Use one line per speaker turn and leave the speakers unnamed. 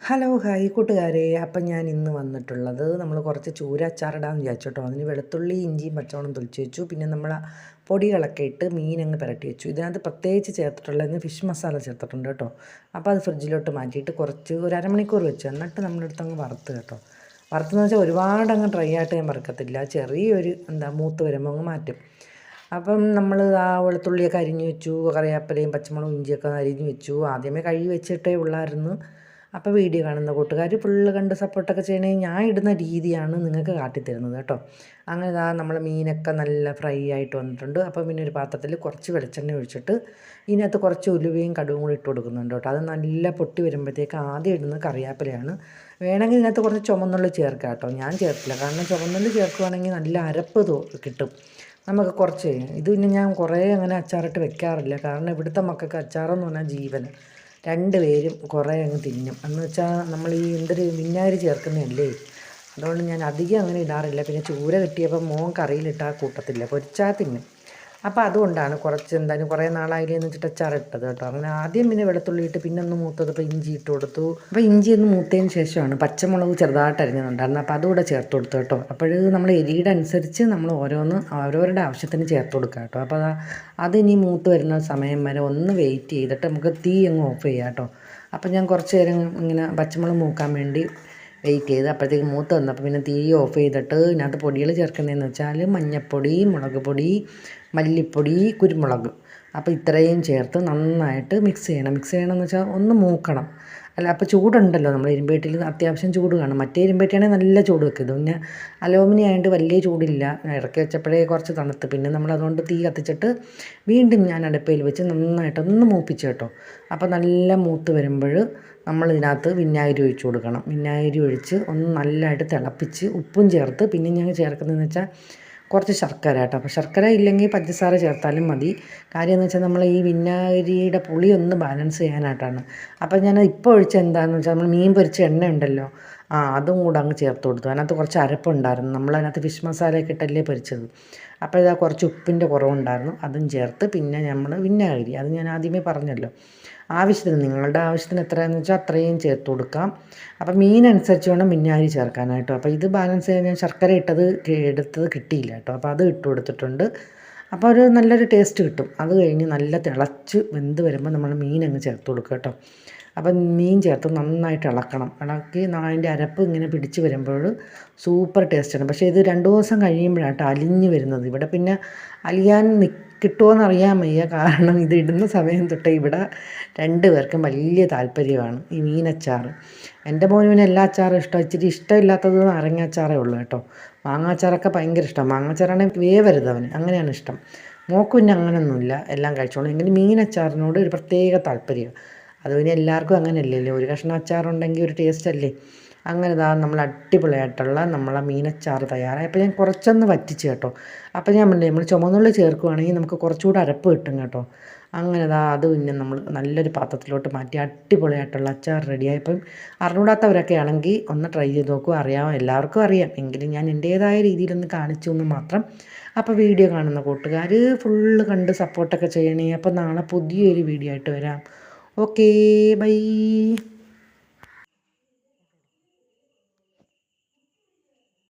Hello hi കൂട്ടുകാരെ. അപ്പം ഞാൻ ഇന്ന് വന്നിട്ടുള്ളത് നമ്മൾ കുറച്ച് ചൂര അച്ചാറിടാമെന്ന് വിചാരിച്ചു കേട്ടോ. അതിന് വെളുത്തുള്ളി ഇഞ്ചിയും പച്ചമുളകും തൊലിച്ച് വെച്ചു. പിന്നെ നമ്മൾ പൊടികളൊക്കെ ഇട്ട് മീനങ്ങ് പുരട്ടി വെച്ചു. ഇതിനകത്ത് പ്രത്യേകിച്ച് ചേർത്തിട്ടുള്ളതിന് ഫിഷ് മസാല ചേർത്തിട്ടുണ്ട് കേട്ടോ. അപ്പോൾ അത് ഫ്രിഡ്ജിലോട്ട് മാറ്റിയിട്ട് ഒരു അരമണിക്കൂർ വെച്ചു. എന്നിട്ട് നമ്മളെടുത്തങ്ങ് വറുത്ത് കേട്ടോ. വറുത്തെന്ന് വെച്ചാൽ ഒരുപാട് അങ്ങ് ഡ്രൈ ആയിട്ട് ഞാൻ വറുക്കത്തില്ല. ചെറിയൊരു മൂത്ത് വരുമ്പോൾ അങ്ങ് മാറ്റും. അപ്പം നമ്മൾ ആ വെളുത്തുള്ളിയൊക്കെ അരിഞ്ഞ് വെച്ചു, കറിവേപ്പിലയും പച്ചമുളകും ഇഞ്ചിയൊക്കെ അരിഞ്ഞ് വെച്ചു. ആദ്യമേ കഴുകി വെച്ചിട്ടേ ഉള്ളായിരുന്നു. അപ്പോൾ വീഡിയോ കാണുന്ന കൂട്ടുകാർ ഫുള്ള് കണ്ട് സപ്പോർട്ടൊക്കെ ചെയ്യണേ. ഞാൻ ഇടുന്ന രീതിയാണ് നിങ്ങൾക്ക് കാട്ടിത്തരുന്നത് കേട്ടോ. അങ്ങനെ നമ്മൾ മീനൊക്കെ നല്ല ഫ്രൈ ആയിട്ട് വന്നിട്ടുണ്ട്. അപ്പോൾ പിന്നെ ഒരു പാത്രത്തിൽ കുറച്ച് വെളിച്ചെണ്ണ ഒഴിച്ചിട്ട് ഇതിനകത്ത് കുറച്ച് ഉലുവയും കടുവും കൂടി ഇട്ട് കൊടുക്കുന്നുണ്ട് കേട്ടോ. അത് നല്ല പൊട്ടി വരുമ്പോഴത്തേക്ക് ആദ്യം ഇടുന്നത് കറിവേപ്പിലയാണ്. വേണമെങ്കിൽ ഇതിനകത്ത് കുറച്ച് ചുവന്നുള്ളി ചേർക്കാം കേട്ടോ. ഞാൻ ചേർത്തില്ല, കാരണം ചുവന്നുള്ളി ചേർക്കുകയാണെങ്കിൽ നല്ല അരപ്പ് കിട്ടും നമുക്ക് കുറച്ച്. ഇത് പിന്നെ ഞാൻ കുറേ അങ്ങനെ അച്ചാറിട്ട് വെക്കാറില്ല, കാരണം ഇവിടുത്തെ മക്കൾക്ക് അച്ചാറെന്ന് പറഞ്ഞാൽ ജീവൻ. രണ്ടുപേരും കുറേ അങ്ങ് തിന്നും. എന്ന് വെച്ചാൽ നമ്മൾ ഈ എന്തൊരു വിനാഗിരി ചേർക്കുന്നതല്ലേ, അതുകൊണ്ട് ഞാൻ അധികം അങ്ങനെ ഇടാറില്ല. പിന്നെ ചൂര കിട്ടിയപ്പോൾ മോൻ കറിയിലിട്ടാൽ കൂട്ടത്തില്ല, പൊരിച്ചാൽ തിന്നും. അപ്പോൾ അതുകൊണ്ടാണ് കുറച്ച് എന്തായാലും കുറേ നാളായില്ലെന്ന് വെച്ചിട്ട് അച്ചാറിട്ടത് കേട്ടോ. അങ്ങനെ ആദ്യം പിന്നെ വെളുത്തുള്ളി ഇട്ട് പിന്നെ ഒന്ന് മൂത്തതപ്പോൾ ഇഞ്ചി ഇട്ട് കൊടുത്തു. അപ്പോൾ ഇഞ്ചി ഒന്ന് മൂത്തതിന് ശേഷമാണ് പച്ചമുളക് ചെറുതായിട്ട് അരിഞ്ഞിട്ടുണ്ടായിരുന്നു, അപ്പോൾ അതുകൂടെ ചേർത്ത് കൊടുത്തു കേട്ടോ. അപ്പോൾ നമ്മൾ എരിയുടെ അനുസരിച്ച് നമ്മൾ ഓരോരുടെ ആവശ്യത്തിന് ചേർത്ത് കൊടുക്കുക കേട്ടോ. അപ്പോൾ അതിനി മൂത്ത് വരുന്ന സമയം വരെ ഒന്ന് വെയിറ്റ് ചെയ്തിട്ട് നമുക്ക് തീ അങ്ങ് ഓഫ് ചെയ്യാം കേട്ടോ. അപ്പോൾ ഞാൻ കുറച്ച് നേരം ഇങ്ങനെ പച്ചമുളക് മൂക്കാൻ വേണ്ടി വെയിറ്റ് ചെയ്ത് അപ്പോഴത്തേക്ക് മൂത്ത് വന്നപ്പോൾ പിന്നെ തീ ഓഫ് ചെയ്തിട്ട് ഇതിനകത്ത് പൊടികൾ ചേർക്കുന്നതെന്ന് വെച്ചാൽ മഞ്ഞൾപ്പൊടി, മുളക് പൊടി, മല്ലിപ്പൊടി, കുരുമുളക്. അപ്പോൾ ഇത്രയും ചേർത്ത് നന്നായിട്ട് മിക്സ് ചെയ്യണമെന്ന് വെച്ചാൽ ഒന്ന് മൂക്കണം. അല്ല, അപ്പോൾ ചൂടുണ്ടല്ലോ, നമ്മൾ ഇരുമ്പേട്ടിൽ അത്യാവശ്യം ചൂട് കാണും. മറ്റേ ഇരുമ്പേട്ടിയാണെങ്കിൽ നല്ല ചൂട് വെക്കും. ഇത് പിന്നെ അലൂമിനിയം ആയതുകൊണ്ട് വലിയ ചൂടില്ല. ഇറക്കി വെച്ചപ്പോഴേ കുറച്ച് തണുത്ത്. പിന്നെ നമ്മൾ അതുകൊണ്ട് തീ കത്തിച്ചിട്ട് വീണ്ടും ഞാൻ അടുപ്പയിൽ വെച്ച് നന്നായിട്ടൊന്ന് മൂപ്പിച്ച് കേട്ടോ. അപ്പോൾ നല്ല മൂത്ത് വരുമ്പോൾ നമ്മൾ ഇതിനകത്ത് വിനാഗിരി ഒഴിച്ച് കൊടുക്കണം. വിനാഗിരി ഒഴിച്ച് ഒന്ന് നല്ലതായിട്ട് തിളപ്പിച്ച് ഉപ്പും ചേർത്ത് പിന്നെ ഞാൻ ചേർക്കുന്നതെന്ന് വെച്ചാൽ കുറച്ച് ശർക്കര കേട്ടോ. അപ്പോൾ ശർക്കര ഇല്ലെങ്കിൽ പഞ്ചസാര ചേർത്താലും മതി. കാര്യം എന്ന് വെച്ചാൽ നമ്മൾ ഈ വിനാഗിരിയുടെ പുളി ഒന്ന് ബാലൻസ് ചെയ്യാനായിട്ടാണ്. അപ്പോൾ ഞാൻ ഇപ്പോൾ ഒഴിച്ച എന്താണെന്ന് വെച്ചാൽ നമ്മൾ മീൻ പൊരിച്ച എണ്ണ ഉണ്ടല്ലോ, അതും കൂടെ അങ്ങ് ചേർത്ത് കൊടുത്തു. അതിനകത്ത് കുറച്ച് അരപ്പുണ്ടായിരുന്നു. നമ്മളതിനകത്ത് ഫിഷ് മസാലയൊക്കെ ഇട്ടല്ലേ പൊരിച്ചത്. അപ്പോൾ ഇതാ കുറച്ച് ഉപ്പിൻ്റെ കുറവുണ്ടായിരുന്നു, അതും ചേർത്ത് പിന്നെ നമ്മൾ വിനാഗിരി, അത് ഞാൻ ആദ്യമേ പറഞ്ഞല്ലോ, ആവശ്യത്തിന് നിങ്ങളുടെ ആവശ്യത്തിന് എത്രയാണെന്ന് വെച്ചാൽ അത്രയും ചേർത്ത് കൊടുക്കാം. അപ്പം മീനനുസരിച്ച് വേണം വിനാഗിരി ചേർക്കാനായിട്ടോ. അപ്പോൾ ഇത് ബാലൻസ് ചെയ്യാൻ ഞാൻ ശർക്കര എടുത്തത് കിട്ടിയില്ല കേട്ടോ. അപ്പോൾ അത് ഇട്ട് കൊടുത്തിട്ടുണ്ട്. അപ്പോൾ ഒരു നല്ലൊരു ടേസ്റ്റ് കിട്ടും. അത് കഴിഞ്ഞ് നല്ല തിളച്ച് വെന്ത് വരുമ്പോൾ നമ്മൾ മീൻ അങ്ങ് ചേർത്ത് കൊടുക്കുക കേട്ടോ. അപ്പം മീൻ ചേർത്ത് നന്നായിട്ട് ഇളക്കി അതിൻ്റെ അരപ്പ് ഇങ്ങനെ പിടിച്ച് വരുമ്പോൾ സൂപ്പർ ടേസ്റ്റാണ്. പക്ഷേ ഇത് 2 ദിവസം കഴിയുമ്പോഴാട്ടോ അലിഞ്ഞ് വരുന്നത്. ഇവിടെ പിന്നെ അലിയാൻ കിട്ടുമോയെന്ന് അറിയാൻ വയ്യ, കാരണം ഇത് ഇടുന്ന സമയം തൊട്ടേ ഇവിടെ 2 പേർക്കും വലിയ താല്പര്യമാണ് ഈ മീനച്ചാർ. എൻ്റെ മോന് പിന്നെ എല്ലാ അച്ചാറും ഇഷ്ടം. ഇച്ചിരി ഇഷ്ടമില്ലാത്തത് നാരങ്ങ അച്ചാറേ ഉള്ളൂ കേട്ടോ. മാങ്ങാച്ചാറൊക്കെ ഭയങ്കര ഇഷ്ടമാണ്. മാങ്ങാച്ചാറാണെങ്കിൽ വേവരുത് അവന്, അങ്ങനെയാണ് ഇഷ്ടം. മോക്ക് പിന്നെ അങ്ങനെയൊന്നുമില്ല, എല്ലാം കഴിച്ചോളൂ. എങ്കിലും മീനച്ചാറിനോട് ഒരു പ്രത്യേക താല്പര്യം. അത് പിന്നെ എല്ലാവർക്കും അങ്ങനെയല്ലല്ലോ, ഒരു കഷ്ണം അച്ചാറുണ്ടെങ്കിൽ ഒരു ടേസ്റ്റ് അല്ലേ. അങ്ങനെ നമ്മൾ അടിപൊളിയായിട്ടുള്ള നമ്മളെ മീനച്ചാറ് തയ്യാറായി. അപ്പോൾ ഞാൻ കുറച്ചൊന്ന് വറ്റിച്ച് കേട്ടോ. അപ്പോൾ ഞാൻ പറഞ്ഞില്ലേ, നമ്മൾ ചുമന്നുള്ളി ചേർക്കുകയാണെങ്കിൽ നമുക്ക് കുറച്ചുകൂടെ അരപ്പ് കിട്ടും കേട്ടോ. അങ്ങനെ അത് പിന്നെ നമ്മൾ നല്ലൊരു പാത്രത്തിലോട്ട് മാറ്റി അടിപൊളിയായിട്ടുള്ള അച്ചാർ റെഡിയായി. ഇപ്പം അറിഞ്ഞൂടാത്തവരൊക്കെ ആണെങ്കിൽ ഒന്ന് ട്രൈ ചെയ്ത് നോക്കുക. എല്ലാവർക്കും അറിയാം, എങ്കിലും ഞാൻ എൻ്റേതായ രീതിയിലൊന്ന് കാണിച്ചു എന്ന് മാത്രം. അപ്പോൾ വീഡിയോ കാണുന്ന കൂട്ടുകാർ ഫുള്ള് കണ്ട് സപ്പോർട്ടൊക്കെ ചെയ്യണേ. അപ്പോൾ നാളെ പുതിയൊരു വീഡിയോ ആയിട്ട് വരാം. Okay, by.